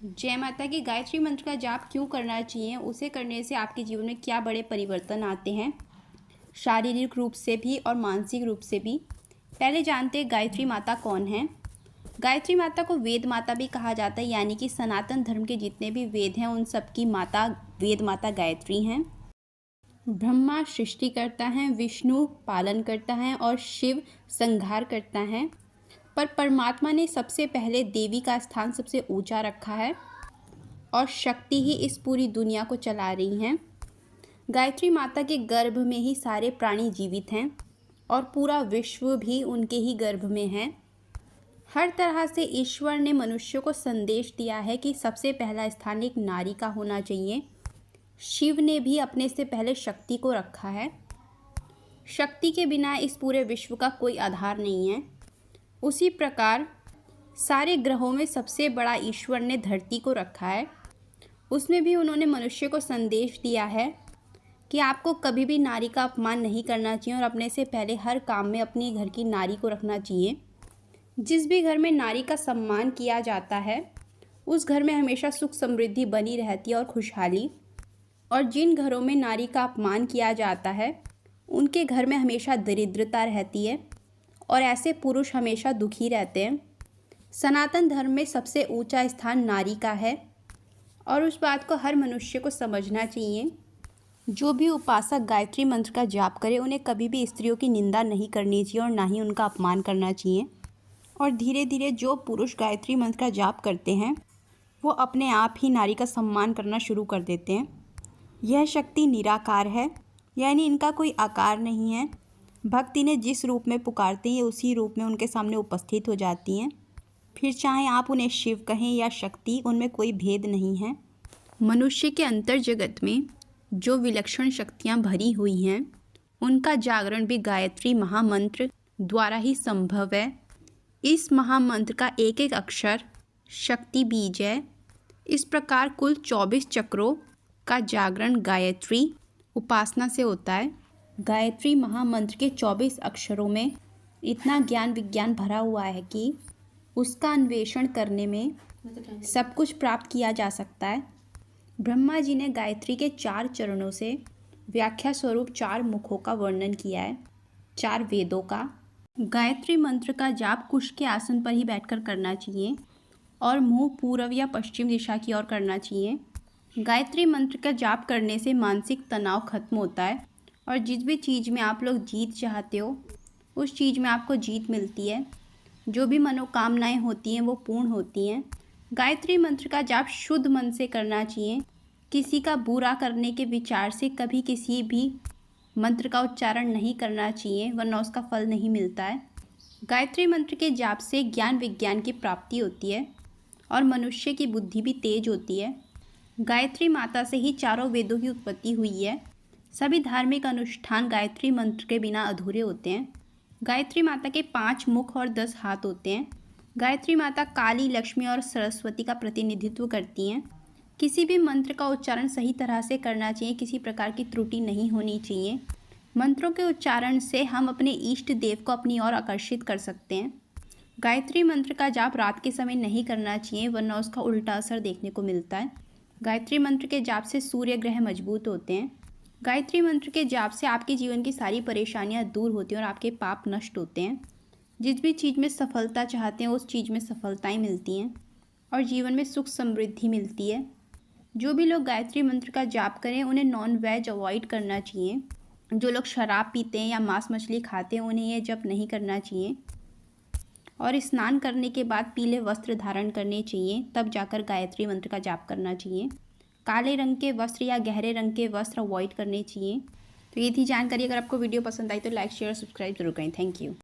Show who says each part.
Speaker 1: जय माता की। गायत्री मंत्र का जाप क्यों करना चाहिए, उसे करने से आपके जीवन में क्या बड़े परिवर्तन आते हैं, शारीरिक रूप से भी और मानसिक रूप से भी। पहले जानते हैं गायत्री माता कौन है। गायत्री माता को वेद माता भी कहा जाता है, यानी कि सनातन धर्म के जितने भी वेद हैं उन सब की माता वेद माता गायत्री हैं। ब्रह्मा सृष्टि करता है, विष्णु पालन करता है और शिव संहार करता है। पर परमात्मा ने सबसे पहले देवी का स्थान सबसे ऊंचा रखा है और शक्ति ही इस पूरी दुनिया को चला रही हैं। गायत्री माता के गर्भ में ही सारे प्राणी जीवित हैं और पूरा विश्व भी उनके ही गर्भ में है। हर तरह से ईश्वर ने मनुष्य को संदेश दिया है कि सबसे पहला स्थान एक नारी का होना चाहिए। शिव ने भी अपने से पहले शक्ति को रखा है। शक्ति के बिना इस पूरे विश्व का कोई आधार नहीं है। उसी प्रकार सारे ग्रहों में सबसे बड़ा ईश्वर ने धरती को रखा है। उसमें भी उन्होंने मनुष्य को संदेश दिया है कि आपको कभी भी नारी का अपमान नहीं करना चाहिए और अपने से पहले हर काम में अपनी घर की नारी को रखना चाहिए। जिस भी घर में नारी का सम्मान किया जाता है उस घर में हमेशा सुख समृद्धि बनी रहती है और खुशहाली। और जिन घरों में नारी का अपमान किया जाता है उनके घर में हमेशा दरिद्रता रहती है और ऐसे पुरुष हमेशा दुखी रहते हैं। सनातन धर्म में सबसे ऊंचा स्थान नारी का है और उस बात को हर मनुष्य को समझना चाहिए। जो भी उपासक गायत्री मंत्र का जाप करे उन्हें कभी भी स्त्रियों की निंदा नहीं करनी चाहिए और ना ही उनका अपमान करना चाहिए। और धीरे धीरे जो पुरुष गायत्री मंत्र का जाप करते हैं वो अपने आप ही नारी का सम्मान करना शुरू कर देते हैं। यह शक्ति निराकार है, यानी इनका कोई आकार नहीं है। भक्त इन्हें जिस रूप में पुकारते हैं उसी रूप में उनके सामने उपस्थित हो जाती हैं। फिर चाहे आप उन्हें शिव कहें या शक्ति, उनमें कोई भेद नहीं है। मनुष्य के अंतर जगत में जो विलक्षण शक्तियाँ भरी हुई हैं उनका जागरण भी गायत्री महामंत्र द्वारा ही संभव है। इस महामंत्र का एक एक अक्षर शक्ति बीज है। इस प्रकार कुल 24 चक्रों का जागरण गायत्री उपासना से होता है। गायत्री महामंत्र के 24 अक्षरों में इतना ज्ञान विज्ञान भरा हुआ है कि उसका अन्वेषण करने में सब कुछ प्राप्त किया जा सकता है। ब्रह्मा जी ने गायत्री के 4 चरणों से व्याख्या स्वरूप 4 मुखों का वर्णन किया है, 4 वेदों का। गायत्री मंत्र का जाप कुश के आसन पर ही बैठकर करना चाहिए और मुंह पूर्व या पश्चिम दिशा की ओर करना चाहिए। गायत्री मंत्र का जाप करने से मानसिक तनाव खत्म होता है और जिस भी चीज़ में आप लोग जीत चाहते हो उस चीज़ में आपको जीत मिलती है। जो भी मनोकामनाएं होती हैं वो पूर्ण होती हैं। गायत्री मंत्र का जाप शुद्ध मन से करना चाहिए। किसी का बुरा करने के विचार से कभी किसी भी मंत्र का उच्चारण नहीं करना चाहिए, वरना उसका फल नहीं मिलता है। गायत्री मंत्र के जाप से ज्ञान विज्ञान की प्राप्ति होती है और मनुष्य की बुद्धि भी तेज होती है। गायत्री माता से ही चारों वेदों की उत्पत्ति हुई है। सभी धार्मिक अनुष्ठान गायत्री मंत्र के बिना अधूरे होते हैं। गायत्री माता के 5 मुख और 10 हाथ होते हैं। गायत्री माता काली, लक्ष्मी और सरस्वती का प्रतिनिधित्व करती हैं। किसी भी मंत्र का उच्चारण सही तरह से करना चाहिए, किसी प्रकार की त्रुटि नहीं होनी चाहिए। मंत्रों के उच्चारण से हम अपने इष्ट देव को अपनी ओर आकर्षित कर सकते हैं। गायत्री मंत्र का जाप रात के समय नहीं करना चाहिए, वरना उसका उल्टा असर देखने को मिलता है। गायत्री मंत्र के जाप से सूर्य ग्रह मजबूत होते हैं। गायत्री मंत्र के जाप से आपके जीवन की सारी परेशानियां दूर होती हैं और आपके पाप नष्ट होते हैं। जिस भी चीज़ में सफलता चाहते हैं उस चीज़ में सफलताएं मिलती हैं और जीवन में सुख समृद्धि मिलती है। जो भी लोग गायत्री मंत्र का जाप करें उन्हें नॉन वेज अवॉइड करना चाहिए। जो लोग शराब पीते हैं या मांस मछली खाते हैं उन्हें यह जप नहीं करना चाहिए और स्नान करने के बाद पीले वस्त्र धारण करने चाहिए, तब जाकर गायत्री मंत्र का जाप करना चाहिए। काले रंग के वस्त्र या गहरे रंग के वस्त्र अवॉइड करने चाहिए। तो ये थी जानकारी। अगर आपको वीडियो पसंद आई तो लाइक शेयर और सब्सक्राइब जरूर करें। Thank you.